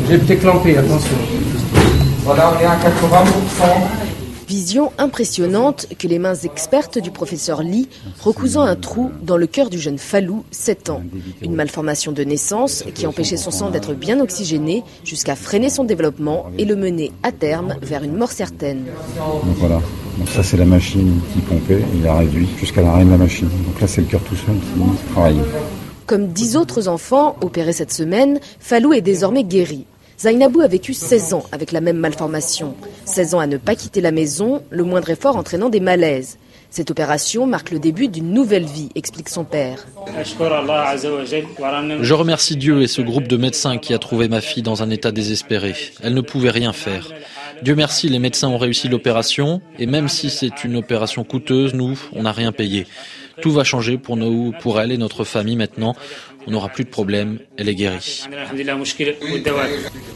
J'ai peut-être clampé, attention. Voilà, on est à 80%. Vision impressionnante que les mains expertes du professeur Lee, recousant un trou dans le cœur du jeune Fallou, 7 ans. Une malformation de naissance qui empêchait son sang d'être bien oxygéné jusqu'à freiner son développement et le mener à terme vers une mort certaine. Donc voilà, donc ça c'est la machine qui pompait, il a réduit jusqu'à l'arrêt de la machine. Donc là c'est le cœur tout seul qui travaille. Comme 10 autres enfants opérés cette semaine, Fallou est désormais guéri. Zainabou a vécu 16 ans avec la même malformation. 16 ans à ne pas quitter la maison, le moindre effort entraînant des malaises. Cette opération marque le début d'une nouvelle vie, explique son père. Je remercie Dieu et ce groupe de médecins qui a trouvé ma fille dans un état désespéré. Elle ne pouvait rien faire. Dieu merci, les médecins ont réussi l'opération et même si c'est une opération coûteuse, nous, on n'a rien payé. Tout va changer pour nous, pour elle et notre famille maintenant. On n'aura plus de problème, elle est guérie.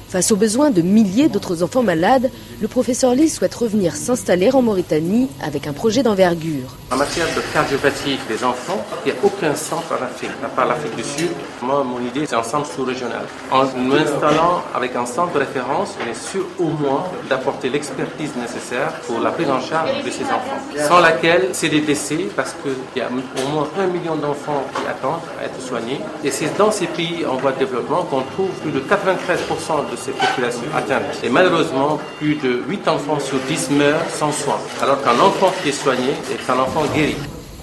Face aux besoins de milliers d'autres enfants malades, le professeur Lee souhaite revenir s'installer en Mauritanie avec un projet d'envergure. En matière de cardiopathie des enfants, il n'y a aucun centre en Afrique, à part l'Afrique du Sud. Moi, mon idée, c'est un centre sous-régional. En m'installant avec un centre de référence, on est sûr au moins d'apporter l'expertise nécessaire pour la prise en charge de ces enfants. Sans laquelle, c'est des décès, parce qu'il y a au moins 1 million d'enfants qui attendent à être soignés. Et c'est dans ces pays en voie de développement qu'on trouve plus de 93% de ces populations atteintes. Et malheureusement, plus de 8 enfants sur 10 meurent sans soins, alors qu'un enfant qui est soigné est un enfant guéri.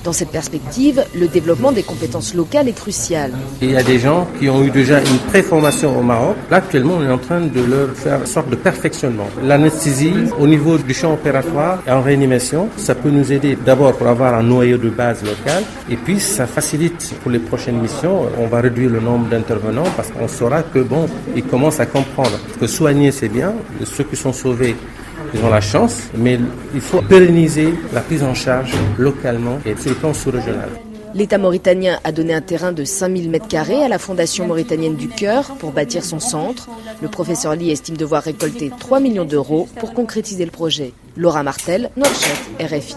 Dans cette perspective, le développement des compétences locales est crucial. Il y a des gens qui ont eu déjà une préformation au Maroc. Là, actuellement, on est en train de leur faire une sorte de perfectionnement. L'anesthésie, au niveau du champ opératoire et en réanimation, ça peut nous aider d'abord pour avoir un noyau de base local. Et puis, ça facilite pour les prochaines missions. On va réduire le nombre d'intervenants parce qu'on saura que, ils commencent à comprendre que soigner, c'est bien. Ceux qui sont sauvés, ils ont la chance, mais il faut pérenniser la prise en charge localement et sur le plan sous-régional. L'État mauritanien a donné un terrain de 5000 m² à la Fondation mauritanienne du cœur pour bâtir son centre. Le professeur Lee estime devoir récolter 3 millions d'euros pour concrétiser le projet. Laura Martel, Nouakchott, RFI.